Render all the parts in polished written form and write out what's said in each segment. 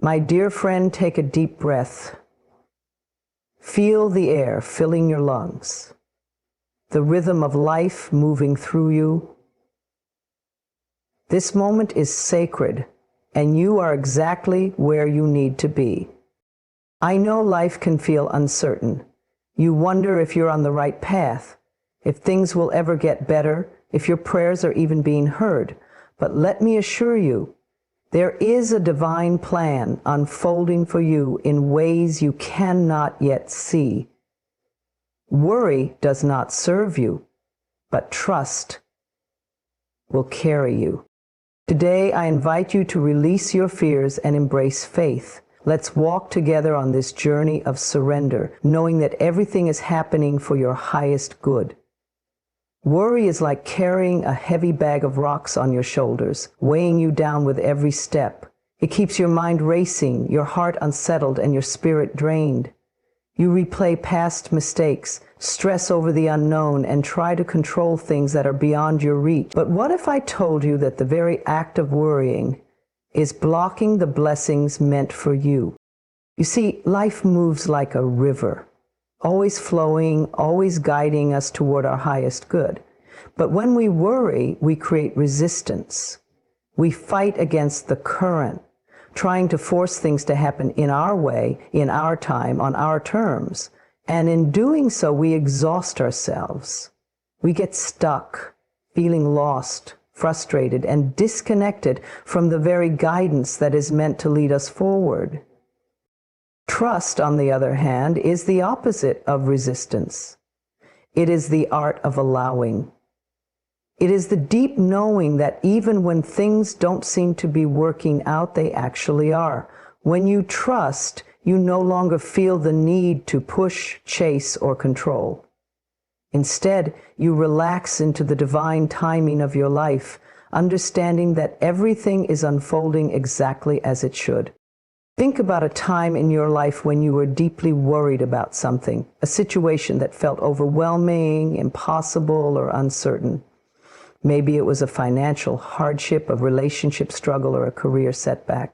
My dear friend, take a deep breath. Feel the air filling your lungs, the rhythm of life moving through you. This moment is sacred, and you are exactly where you need to be. I know life can feel uncertain. You wonder if you're on the right path, if things will ever get better, if your prayers are even being heard. But let me assure you, there is a divine plan unfolding for you in ways you cannot yet see. Worry does not serve you, but trust will carry you. Today, I invite you to release your fears and embrace faith. Let's walk together on this journey of surrender, knowing that everything is happening for your highest good. Worry is like carrying a heavy bag of rocks on your shoulders, weighing you down with every step. It keeps your mind racing, your heart unsettled, and your spirit drained. You replay past mistakes, stress over the unknown, and try to control things that are beyond your reach. But what if I told you that the very act of worrying is blocking the blessings meant for you? You see, life moves like a river, always flowing, always guiding us toward our highest good. But when we worry, we create resistance. We fight against the current, trying to force things to happen in our way, in our time, on our terms. And in doing so, we exhaust ourselves. We get stuck, feeling lost, frustrated, and disconnected from the very guidance that is meant to lead us forward. Trust, on the other hand, is the opposite of resistance. It is the art of allowing. It is the deep knowing that even when things don't seem to be working out, they actually are. When you trust, you no longer feel the need to push, chase, or control. Instead, you relax into the divine timing of your life, understanding that everything is unfolding exactly as it should. Think about a time in your life when you were deeply worried about something, a situation that felt overwhelming, impossible, or uncertain. Maybe it was a financial hardship, a relationship struggle, or a career setback.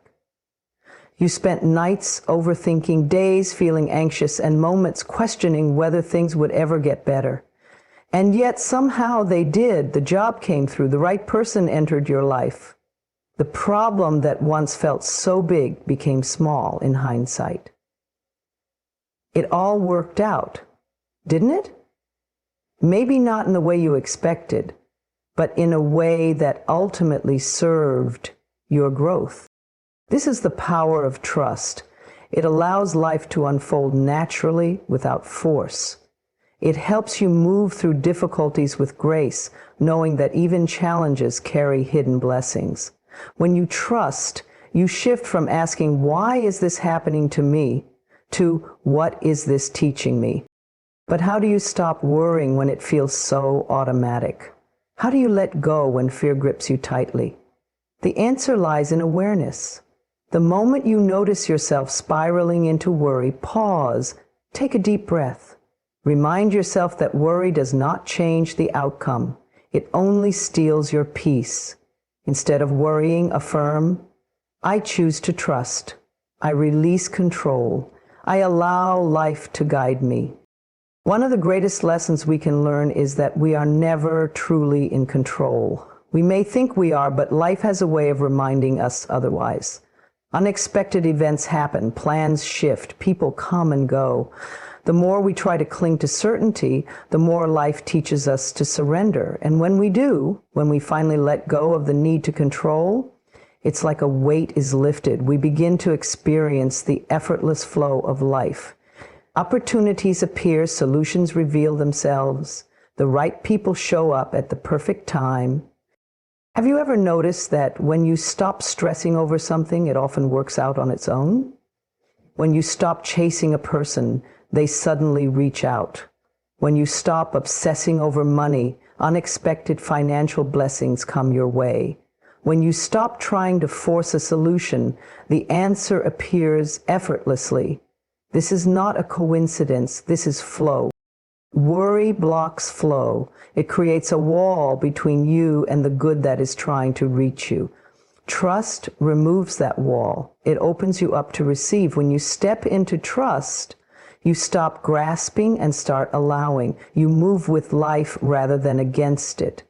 You spent nights overthinking, days feeling anxious, and moments questioning whether things would ever get better. And yet somehow they did. The job came through. The right person entered your life. The problem that once felt so big became small in hindsight. It all worked out, didn't it? Maybe not in the way you expected, but in a way that ultimately served your growth. This is the power of trust. It allows life to unfold naturally without force. It helps you move through difficulties with grace, knowing that even challenges carry hidden blessings. When you trust, you shift from asking, "Why is this happening to me?" to "What is this teaching me?" But how do you stop worrying when it feels so automatic? How do you let go when fear grips you tightly? The answer lies in awareness. The moment you notice yourself spiraling into worry, pause, take a deep breath. Remind yourself that worry does not change the outcome. It only steals your peace. Instead of worrying, affirm, "I choose to trust. I release control. I allow life to guide me." One of the greatest lessons we can learn is that we are never truly in control. We may think we are, but life has a way of reminding us otherwise. Unexpected events happen, plans shift, people come and go. The more we try to cling to certainty, the more life teaches us to surrender. And when we do, when we finally let go of the need to control, it's like a weight is lifted. We begin to experience the effortless flow of life. Opportunities appear, solutions reveal themselves, the right people show up at the perfect time. Have you ever noticed that when you stop stressing over something, it often works out on its own? When you stop chasing a person, they suddenly reach out. When you stop obsessing over money, unexpected financial blessings come your way. When you stop trying to force a solution, the answer appears effortlessly. This is not a coincidence, this is flow. Worry blocks flow. It creates a wall between you and the good that is trying to reach you. Trust removes that wall. It opens you up to receive. When you step into trust, you stop grasping and start allowing. You move with life rather than against it.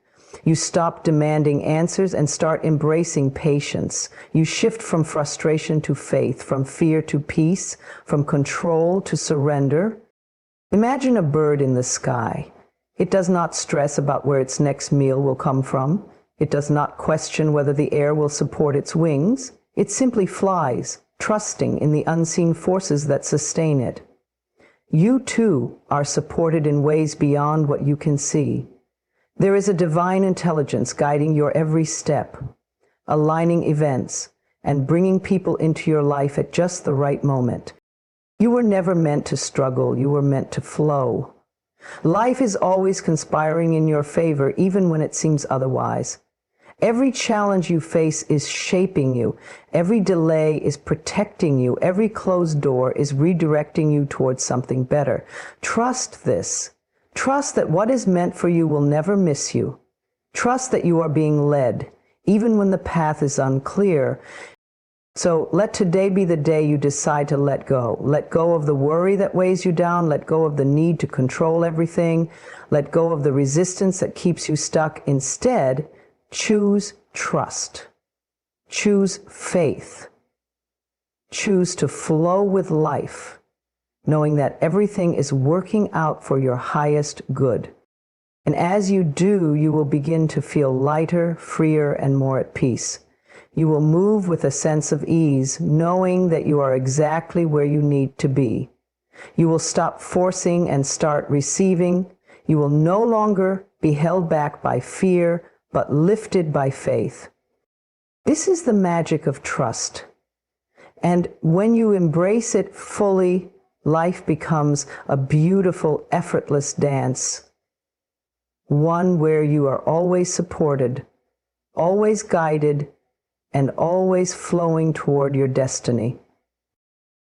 You stop demanding answers and start embracing patience. You shift from frustration to faith, from fear to peace, from control to surrender. Imagine a bird in the sky. It does not stress about where its next meal will come from. It does not question whether the air will support its wings. It simply flies, trusting in the unseen forces that sustain it. You too are supported in ways beyond what you can see. There is a divine intelligence guiding your every step, aligning events, and bringing people into your life at just the right moment. You were never meant to struggle, you were meant to flow. Life is always conspiring in your favor, even when it seems otherwise. Every challenge you face is shaping you. Every delay is protecting you. Every closed door is redirecting you towards something better. Trust this. Trust that what is meant for you will never miss you. Trust that you are being led, even when the path is unclear. So let today be the day you decide to let go. Let go of the worry that weighs you down. Let go of the need to control everything. Let go of the resistance that keeps you stuck. Instead, choose trust. Choose faith. Choose to flow with life, knowing that everything is working out for your highest good. And as you do, you will begin to feel lighter, freer, and more at peace. You will move with a sense of ease, knowing that you are exactly where you need to be. You will stop forcing and start receiving. You will no longer be held back by fear, but lifted by faith. This is the magic of trust. And when you embrace it fully, life becomes a beautiful, effortless dance. One where you are always supported, always guided, and always flowing toward your destiny.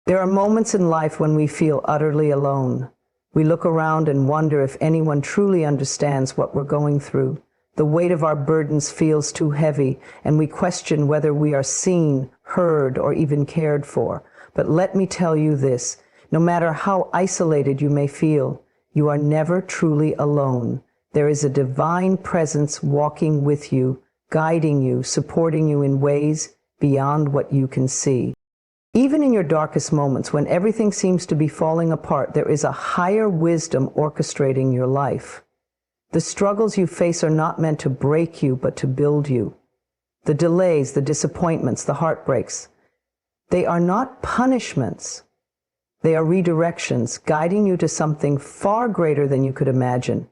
There are moments in life when we feel utterly alone. We look around and wonder if anyone truly understands what we're going through. The weight of our burdens feels too heavy, and we question whether we are seen, heard, or even cared for. But let me tell you this, no matter how isolated you may feel, you are never truly alone. There is a divine presence walking with you, guiding you, supporting you in ways beyond what you can see. Even in your darkest moments, when everything seems to be falling apart, there is a higher wisdom orchestrating your life. The struggles you face are not meant to break you, but to build you. The delays, the disappointments, the heartbreaks, they are not punishments. They are redirections, guiding you to something far greater than you could imagine.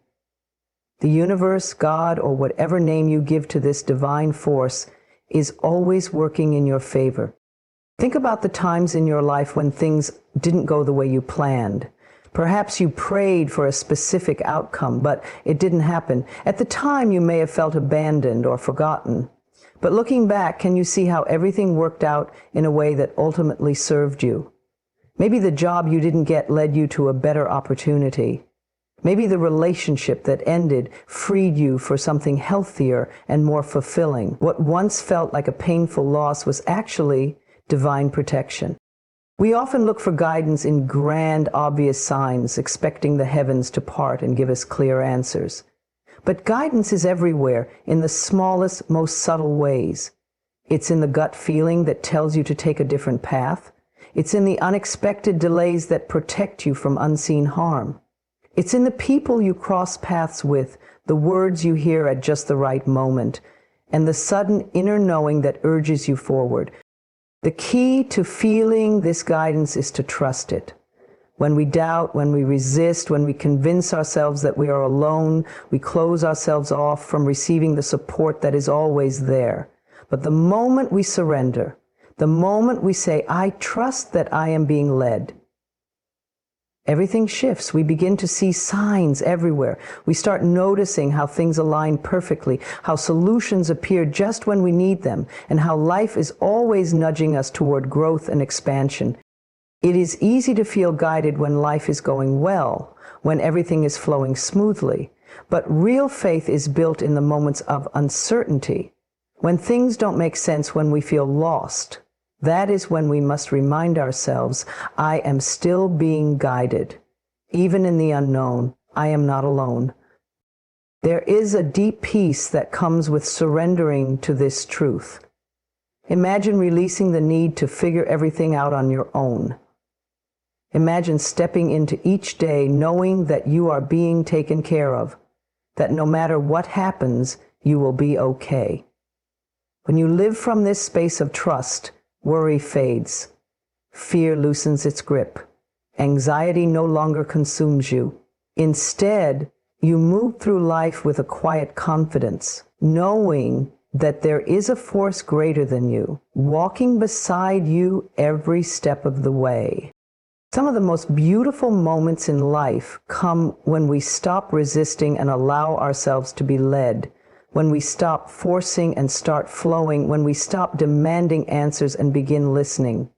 The universe, God, or whatever name you give to this divine force, is always working in your favor. Think about the times in your life when things didn't go the way you planned. Perhaps you prayed for a specific outcome, but it didn't happen. At the time, you may have felt abandoned or forgotten. But looking back, can you see how everything worked out in a way that ultimately served you? Maybe the job you didn't get led you to a better opportunity. Maybe the relationship that ended freed you for something healthier and more fulfilling. What once felt like a painful loss was actually divine protection. We often look for guidance in grand, obvious signs, expecting the heavens to part and give us clear answers. But guidance is everywhere, in the smallest, most subtle ways. It's in the gut feeling that tells you to take a different path. It's in the unexpected delays that protect you from unseen harm. It's in the people you cross paths with, the words you hear at just the right moment, and the sudden inner knowing that urges you forward. The key to feeling this guidance is to trust it. When we doubt, when we resist, when we convince ourselves that we are alone, we close ourselves off from receiving the support that is always there. But the moment we surrender, the moment we say, I trust that I am being led, everything shifts. We begin to see signs everywhere. We start noticing how things align perfectly, how solutions appear just when we need them, and how life is always nudging us toward growth and expansion. It is easy to feel guided when life is going well, when everything is flowing smoothly. But real faith is built in the moments of uncertainty, When things don't make sense, when we feel lost, that is when we must remind ourselves, I am still being guided. Even in the unknown, I am not alone. There is a deep peace that comes with surrendering to this truth. Imagine releasing the need to figure everything out on your own. Imagine stepping into each day knowing that you are being taken care of, that no matter what happens, you will be okay. When you live from this space of trust, worry fades. Fear loosens its grip. Anxiety no longer consumes you. Instead, you move through life with a quiet confidence, knowing that there is a force greater than you, walking beside you every step of the way. Some of the most beautiful moments in life come when we stop resisting and allow ourselves to be led, when we stop forcing and start flowing, when we stop demanding answers and begin listening.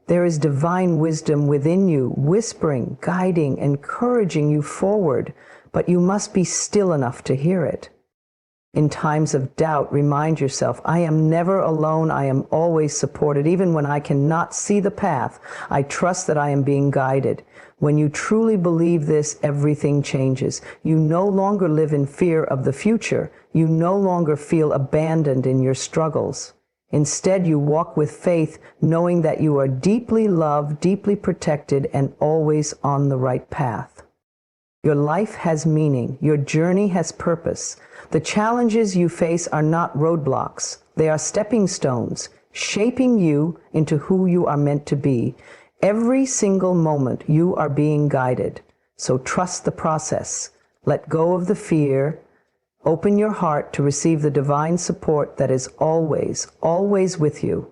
There is divine wisdom within you, whispering, guiding, encouraging you forward, but you must be still enough to hear it. In times of doubt, remind yourself, I am never alone. I am always supported. Even when I cannot see the path, I trust that I am being guided. When you truly believe this, everything changes. You no longer live in fear of the future. You no longer feel abandoned in your struggles. Instead, you walk with faith, knowing that you are deeply loved, deeply protected, and always on the right path. Your life has meaning. Your journey has purpose. The challenges you face are not roadblocks. They are stepping stones, shaping you into who you are meant to be. Every single moment you are being guided. So trust the process. Let go of the fear. Open your heart to receive the divine support that is always, always with you.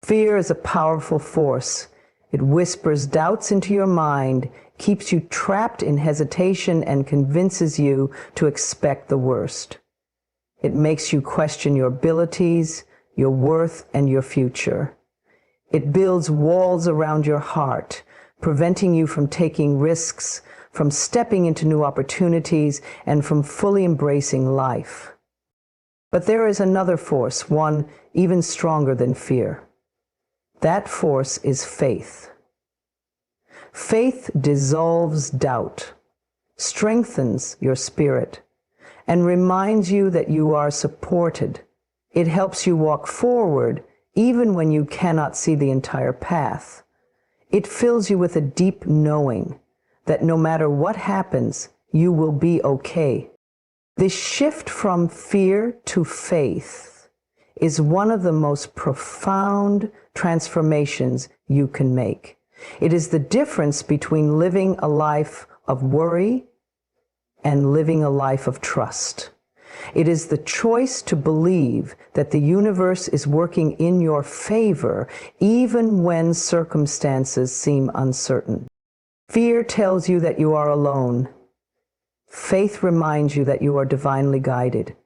Fear is a powerful force. It whispers doubts into your mind, keeps you trapped in hesitation, and convinces you to expect the worst. It makes you question your abilities, your worth, and your future. It builds walls around your heart, preventing you from taking risks, from stepping into new opportunities, and from fully embracing life. But there is another force, one even stronger than fear. That force is faith. Faith dissolves doubt, strengthens your spirit, and reminds you that you are supported. It helps you walk forward even when you cannot see the entire path. It fills you with a deep knowing that no matter what happens, you will be okay. This shift from fear to faith is one of the most profound transformations you can make. It is the difference between living a life of worry and living a life of trust. It is the choice to believe that the universe is working in your favor even when circumstances seem uncertain. Fear tells you that you are alone. Faith reminds you that you are divinely guided.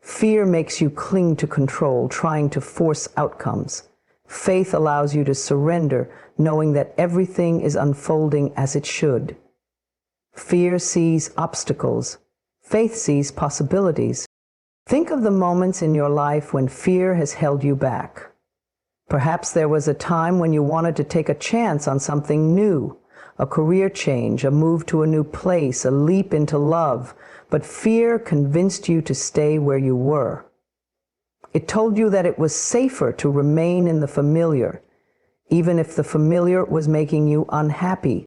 Fear makes you cling to control, trying to force outcomes. Faith allows you to surrender, knowing that everything is unfolding as it should. Fear sees obstacles. Faith sees possibilities. Think of the moments in your life when fear has held you back. Perhaps there was a time when you wanted to take a chance on something new, a career change, a move to a new place, a leap into love, but fear convinced you to stay where you were. It told you that it was safer to remain in the familiar, even if the familiar was making you unhappy.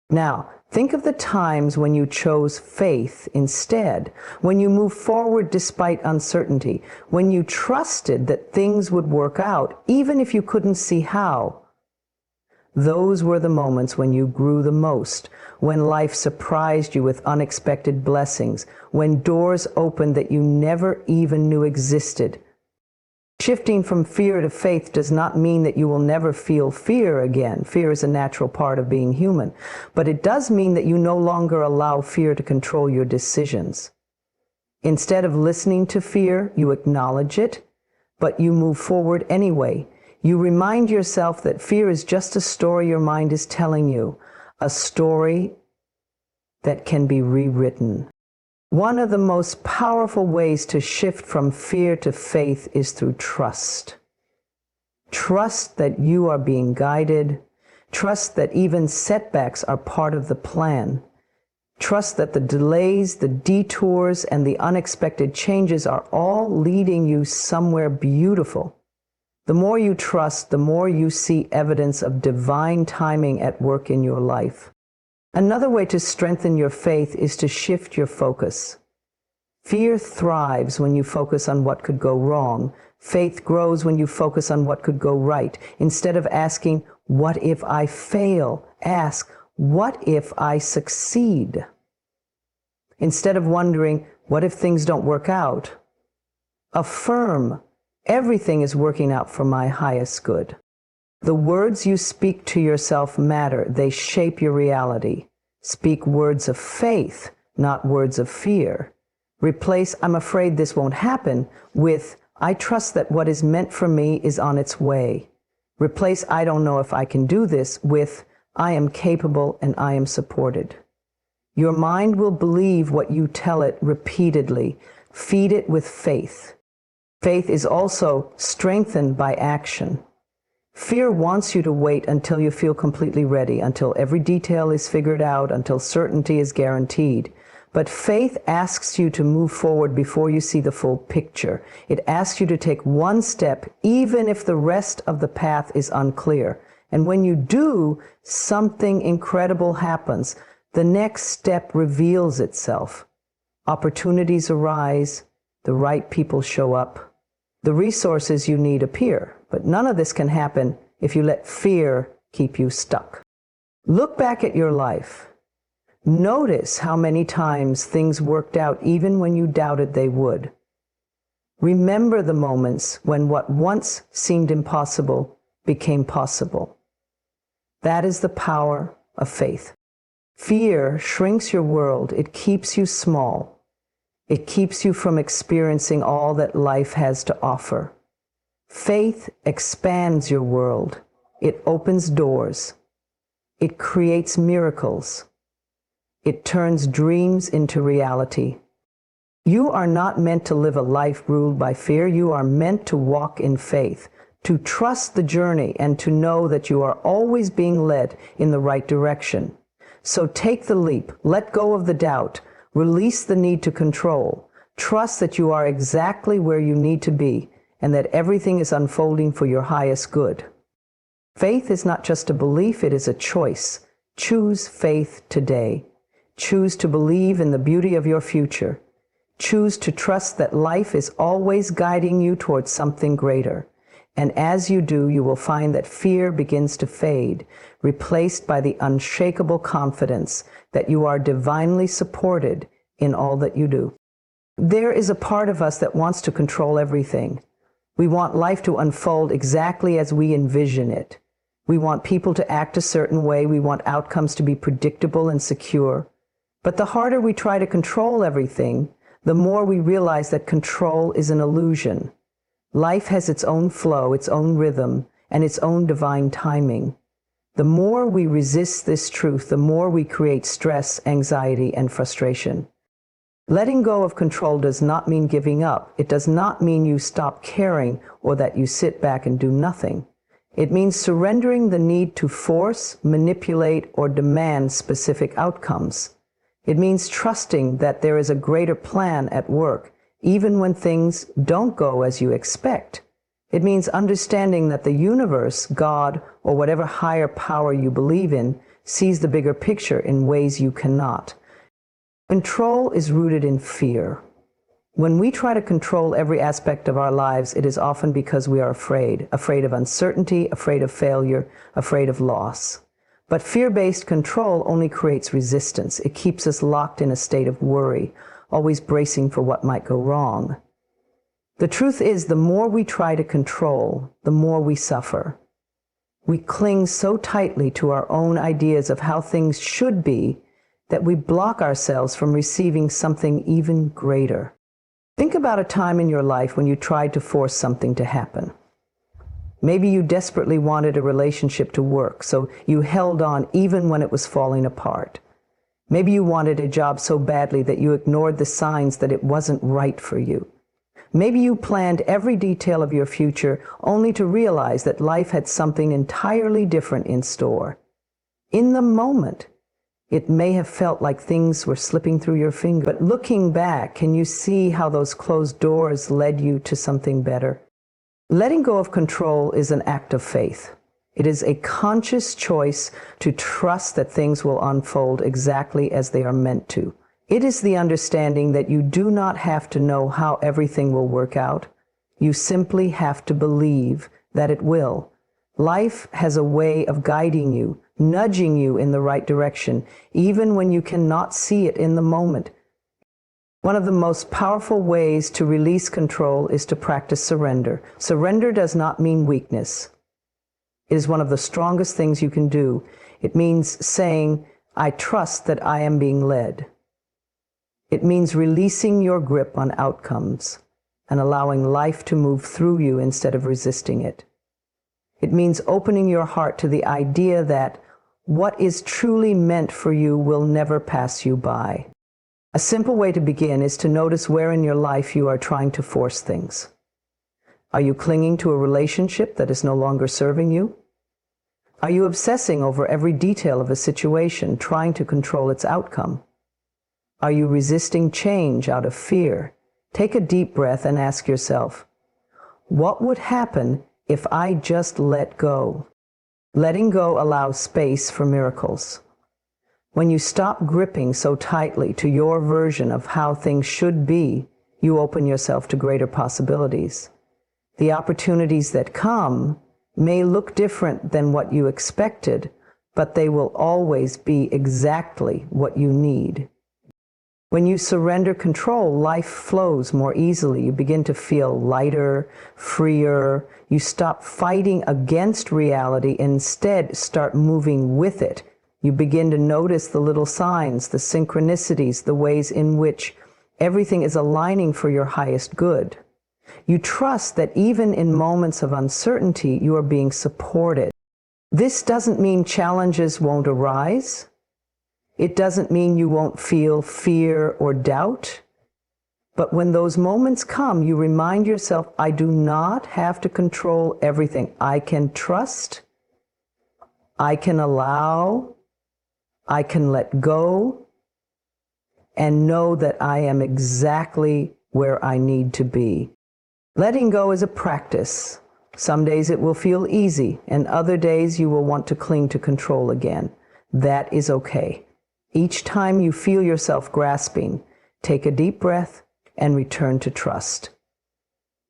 Now, think of the times when you chose faith instead, when you moved forward despite uncertainty, when you trusted that things would work out, even if you couldn't see how. Those were the moments when you grew the most, when life surprised you with unexpected blessings, when doors opened that you never even knew existed. Shifting from fear to faith does not mean that you will never feel fear again. Fear is a natural part of being human. But it does mean that you no longer allow fear to control your decisions. Instead of listening to fear, you acknowledge it, but you move forward anyway. You remind yourself that fear is just a story your mind is telling you, a story that can be rewritten. One of the most powerful ways to shift from fear to faith is through trust. Trust that you are being guided. Trust that even setbacks are part of the plan. Trust that the delays, the detours, and the unexpected changes are all leading you somewhere beautiful. The more you trust, the more you see evidence of divine timing at work in your life. Another way to strengthen your faith is to shift your focus. Fear thrives when you focus on what could go wrong. Faith grows when you focus on what could go right. Instead of asking, "What if I fail?" ask, "What if I succeed?" Instead of wondering, "What if things don't work out?" affirm, "Everything is working out for my highest good." The words you speak to yourself matter. They shape your reality. Speak words of faith, not words of fear. Replace "I'm afraid this won't happen" with "I trust that what is meant for me is on its way." Replace "I don't know if I can do this" with "I am capable and I am supported." Your mind will believe what you tell it repeatedly. Feed it with faith. Faith is also strengthened by action. Fear wants you to wait until you feel completely ready, until every detail is figured out, until certainty is guaranteed. But faith asks you to move forward before you see the full picture. It asks you to take one step, even if the rest of the path is unclear. And when you do, something incredible happens. The next step reveals itself. Opportunities arise, the right people show up, the resources you need appear. But none of this can happen if you let fear keep you stuck. Look back at your life. Notice how many times things worked out even when you doubted they would. Remember the moments when what once seemed impossible became possible. That is the power of faith. Fear shrinks your world. It keeps you small. It keeps you from experiencing all that life has to offer. Faith expands your world. It opens doors. It creates miracles. It turns dreams into reality. You are not meant to live a life ruled by fear. You are meant to walk in faith, to trust the journey, and to know that you are always being led in the right direction. So take the leap. Let go of the doubt. Release the need to control. Trust that you are exactly where you need to be and that everything is unfolding for your highest good. Faith is not just a belief, it is a choice. Choose faith today. Choose to believe in the beauty of your future. Choose to trust that life is always guiding you towards something greater. And as you do, you will find that fear begins to fade, replaced by the unshakable confidence that you are divinely supported in all that you do. There is a part of us that wants to control everything. We want life to unfold exactly as we envision it. We want people to act a certain way. We want outcomes to be predictable and secure. But the harder we try to control everything, the more we realize that control is an illusion. Life has its own flow, its own rhythm, and its own divine timing. The more we resist this truth, the more we create stress, anxiety, and frustration. Letting go of control does not mean giving up. It does not mean you stop caring or that you sit back and do nothing. It means surrendering the need to force, manipulate, or demand specific outcomes. It means trusting that there is a greater plan at work, even when things don't go as you expect. It means understanding that the universe, God, or whatever higher power you believe in, sees the bigger picture in ways you cannot. Control is rooted in fear. When we try to control every aspect of our lives, it is often because we are afraid of uncertainty, afraid of failure, afraid of loss. But fear-based control only creates resistance. It keeps us locked in a state of worry, always bracing for what might go wrong. The truth is, the more we try to control, the more we suffer. We cling so tightly to our own ideas of how things should be that we block ourselves from receiving something even greater. Think about a time in your life when you tried to force something to happen. Maybe you desperately wanted a relationship to work, so you held on even when it was falling apart. Maybe you wanted a job so badly that you ignored the signs that it wasn't right for you. Maybe you planned every detail of your future only to realize that life had something entirely different in store. In the moment, it may have felt like things were slipping through your fingers, but looking back, can you see how those closed doors led you to something better? Letting go of control is an act of faith. It is a conscious choice to trust that things will unfold exactly as they are meant to. It is the understanding that you do not have to know how everything will work out. You simply have to believe that it will. Life has a way of guiding you, nudging you in the right direction, even when you cannot see it in the moment. One of the most powerful ways to release control is to practice surrender. Surrender does not mean weakness. It is one of the strongest things you can do. It means saying, "I trust that I am being led." It means releasing your grip on outcomes and allowing life to move through you instead of resisting it. It means opening your heart to the idea that what is truly meant for you will never pass you by. A simple way to begin is to notice where in your life you are trying to force things. Are you clinging to a relationship that is no longer serving you? Are you obsessing over every detail of a situation, trying to control its outcome? Are you resisting change out of fear? Take a deep breath and ask yourself, what would happen if I just let go? Letting go allows space for miracles. When you stop gripping so tightly to your version of how things should be, you open yourself to greater possibilities. The opportunities that come may look different than what you expected, but they will always be exactly what you need. When you surrender control, life flows more easily. You begin to feel lighter, freer. You stop fighting against reality, instead start moving with it. You begin to notice the little signs, the synchronicities, the ways in which everything is aligning for your highest good. You trust that even in moments of uncertainty, you are being supported. This doesn't mean challenges won't arise. It doesn't mean you won't feel fear or doubt. But when those moments come, you remind yourself, I do not have to control everything. I can trust, I can allow, I can let go, and know that I am exactly where I need to be. Letting go is a practice. Some days it will feel easy, and other days you will want to cling to control again. That is okay. Each time you feel yourself grasping, take a deep breath and return to trust.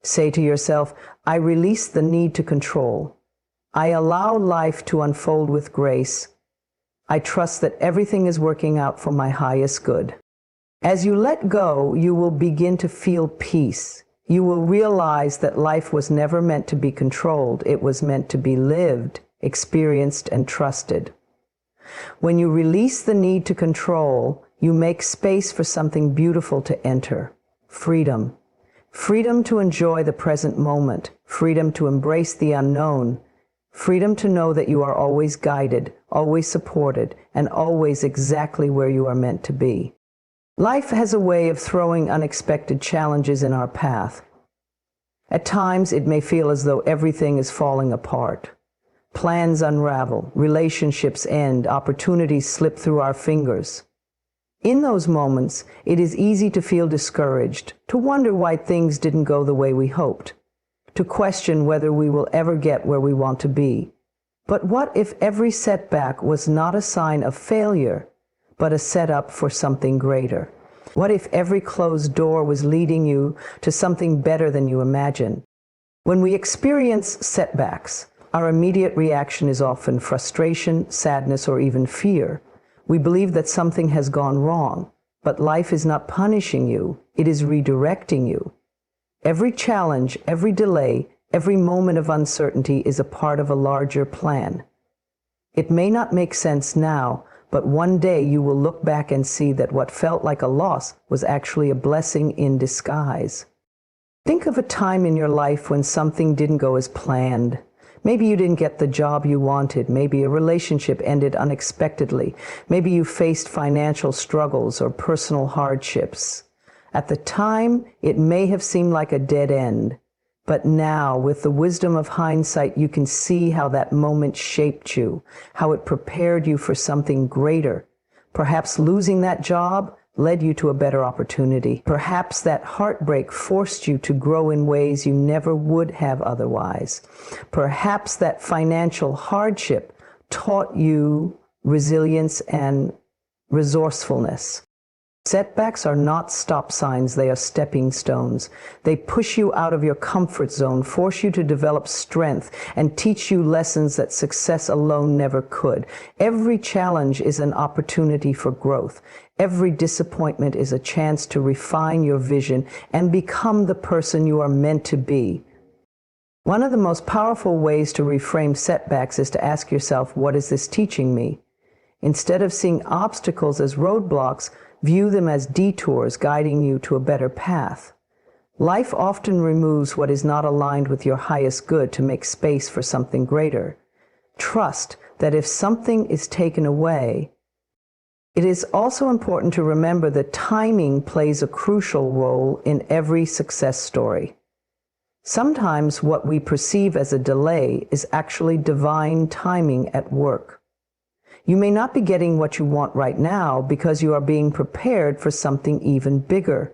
Say to yourself, I release the need to control. I allow life to unfold with grace. I trust that everything is working out for my highest good. As you let go, you will begin to feel peace. You will realize that life was never meant to be controlled. It was meant to be lived, experienced, and trusted. When you release the need to control, you make space for something beautiful to enter. Freedom. Freedom to enjoy the present moment. Freedom to embrace the unknown. Freedom to know that you are always guided, always supported, and always exactly where you are meant to be. Life has a way of throwing unexpected challenges in our path. At times, it may feel as though everything is falling apart. Plans unravel, relationships end, opportunities slip through our fingers. In those moments, it is easy to feel discouraged, to wonder why things didn't go the way we hoped, to question whether we will ever get where we want to be. But what if every setback was not a sign of failure, but a setup for something greater? What if every closed door was leading you to something better than you imagined? When we experience setbacks, our immediate reaction is often frustration, sadness, or even fear. We believe that something has gone wrong, but life is not punishing you, it is redirecting you. Every challenge, every delay, every moment of uncertainty is a part of a larger plan. It may not make sense now, but one day you will look back and see that what felt like a loss was actually a blessing in disguise. Think of a time in your life when something didn't go as planned. Maybe you didn't get the job you wanted. Maybe a relationship ended unexpectedly. Maybe you faced financial struggles or personal hardships. At the time, it may have seemed like a dead end. But now, with the wisdom of hindsight, you can see how that moment shaped you, how it prepared you for something greater. Perhaps losing that job led you to a better opportunity. Perhaps that heartbreak forced you to grow in ways you never would have otherwise. Perhaps that financial hardship taught you resilience and resourcefulness. Setbacks are not stop signs, they are stepping stones. They push you out of your comfort zone, force you to develop strength, and teach you lessons that success alone never could. Every challenge is an opportunity for growth. Every disappointment is a chance to refine your vision and become the person you are meant to be. One of the most powerful ways to reframe setbacks is to ask yourself, what is this teaching me? Instead of seeing obstacles as roadblocks, view them as detours guiding you to a better path. Life often removes what is not aligned with your highest good to make space for something greater. Trust that if something is taken away, it is also important to remember that timing plays a crucial role in every success story. Sometimes what we perceive as a delay is actually divine timing at work. You may not be getting what you want right now because you are being prepared for something even bigger.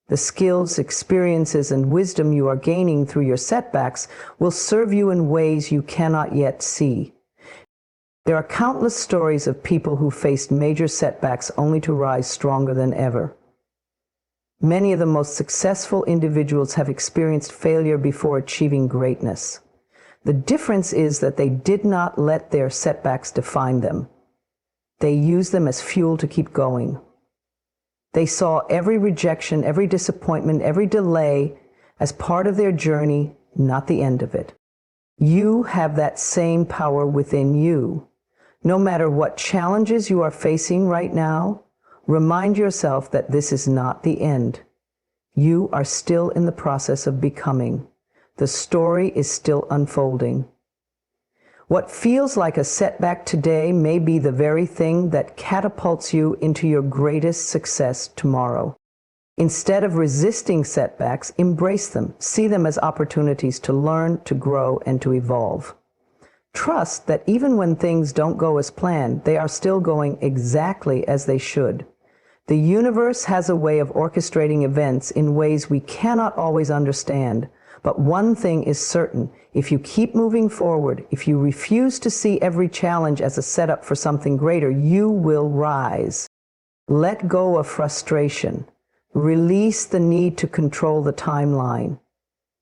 The skills, experiences, and wisdom you are gaining through your setbacks will serve you in ways you cannot yet see. There are countless stories of people who faced major setbacks only to rise stronger than ever. Many of the most successful individuals have experienced failure before achieving greatness. The difference is that they did not let their setbacks define them. They used them as fuel to keep going. They saw every rejection, every disappointment, every delay as part of their journey, not the end of it. You have that same power within you. No matter what challenges you are facing right now, remind yourself that this is not the end. You are still in the process of becoming. The story is still unfolding. What feels like a setback today may be the very thing that catapults you into your greatest success tomorrow. Instead of resisting setbacks, embrace them. See them as opportunities to learn, to grow, and to evolve. Trust that even when things don't go as planned, they are still going exactly as they should. The universe has a way of orchestrating events in ways we cannot always understand. But one thing is certain, if you keep moving forward, if you refuse to see every challenge as a setup for something greater, you will rise. Let go of frustration. Release the need to control the timeline.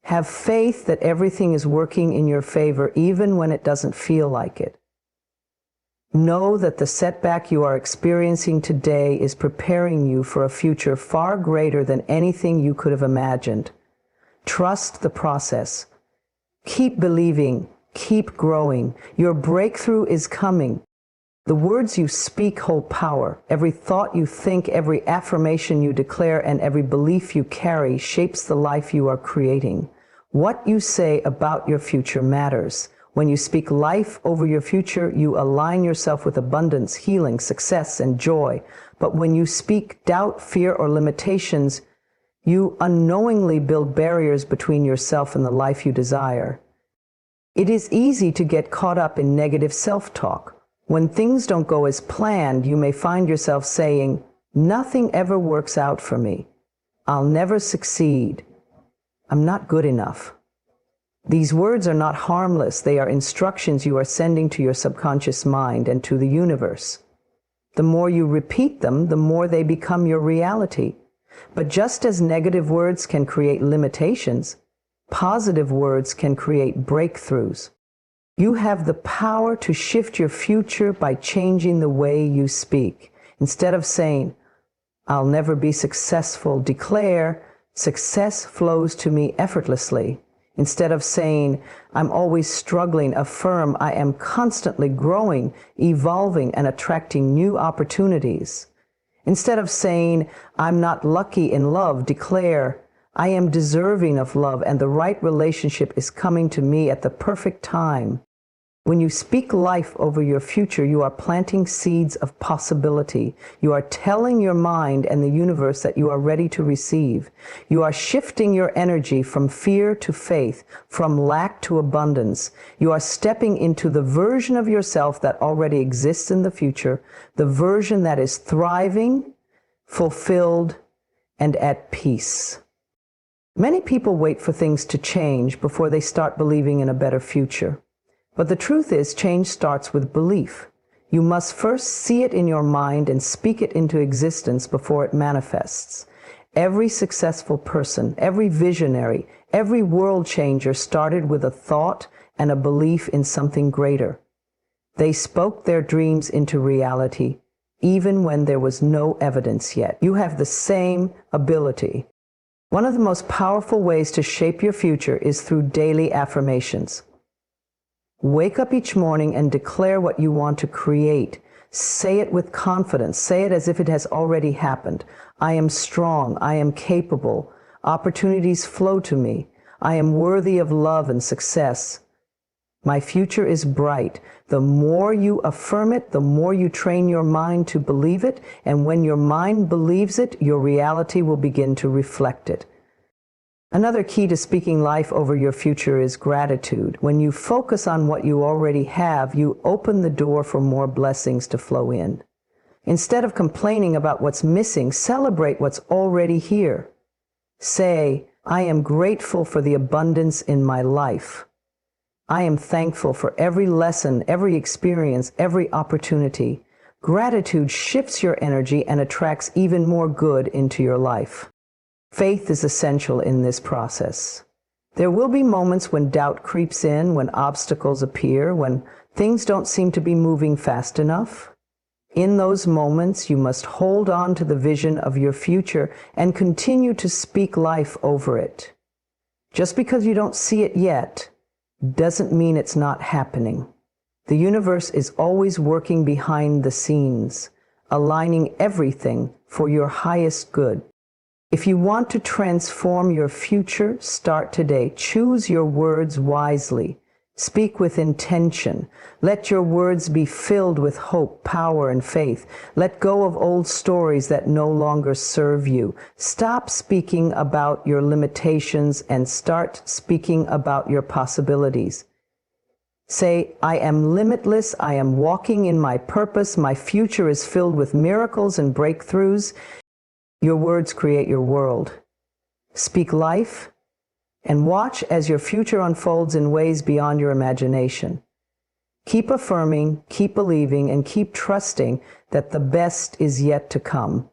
Have faith that everything is working in your favor even when it doesn't feel like it. Know that the setback you are experiencing today is preparing you for a future far greater than anything you could have imagined. Trust the process. Keep believing. Keep growing. Your breakthrough is coming. The words you speak hold power. Every thought you think, every affirmation you declare, and every belief you carry shapes the life you are creating. What you say about your future matters. When you speak life over your future, you align yourself with abundance, healing, success, and joy. But when you speak doubt, fear, or limitations, you unknowingly build barriers between yourself and the life you desire. It is easy to get caught up in negative self-talk. When things don't go as planned, you may find yourself saying, "Nothing ever works out for me. I'll never succeed. I'm not good enough." These words are not harmless. They are instructions you are sending to your subconscious mind and to the universe. The more you repeat them, the more they become your reality. But just as negative words can create limitations, positive words can create breakthroughs. You have the power to shift your future by changing the way you speak. Instead of saying, "I'll never be successful," declare, "Success flows to me effortlessly." Instead of saying, "I'm always struggling," affirm, "I am constantly growing, evolving, and attracting new opportunities." Instead of saying, "I'm not lucky in love," declare, I am deserving of love, and the right relationship is coming to me at the perfect time. When you speak life over your future, you are planting seeds of possibility. You are telling your mind and the universe that you are ready to receive. You are shifting your energy from fear to faith, from lack to abundance. You are stepping into the version of yourself that already exists in the future, the version that is thriving, fulfilled, and at peace. Many people wait for things to change before they start believing in a better future. But the truth is, change starts with belief. You must first see it in your mind and speak it into existence before it manifests. Every successful person, every visionary, every world changer started with a thought and a belief in something greater. They spoke their dreams into reality, even when there was no evidence yet. You have the same ability. One of the most powerful ways to shape your future is through daily affirmations. Wake up each morning and declare what you want to create. Say it with confidence. Say it as if it has already happened. I am strong. I am capable. Opportunities flow to me. I am worthy of love and success. My future is bright. The more you affirm it, the more you train your mind to believe it, and when your mind believes it, your reality will begin to reflect it. Another key to speaking life over your future is gratitude. When you focus on what you already have, you open the door for more blessings to flow in. Instead of complaining about what's missing, celebrate what's already here. Say, I am grateful for the abundance in my life. I am thankful for every lesson, every experience, every opportunity. Gratitude shifts your energy and attracts even more good into your life. Faith is essential in this process. There will be moments when doubt creeps in, when obstacles appear, when things don't seem to be moving fast enough. In those moments, you must hold on to the vision of your future and continue to speak life over it. Just because you don't see it yet doesn't mean it's not happening. The universe is always working behind the scenes, aligning everything for your highest good. If you want to transform your future, start today. Choose your words wisely. Speak with intention. Let your words be filled with hope, power, and faith. Let go of old stories that no longer serve you. Stop speaking about your limitations and start speaking about your possibilities. Say, I am limitless. I am walking in my purpose. My future is filled with miracles and breakthroughs. Your words create your world. Speak life and watch as your future unfolds in ways beyond your imagination. Keep affirming, keep believing, and keep trusting that the best is yet to come.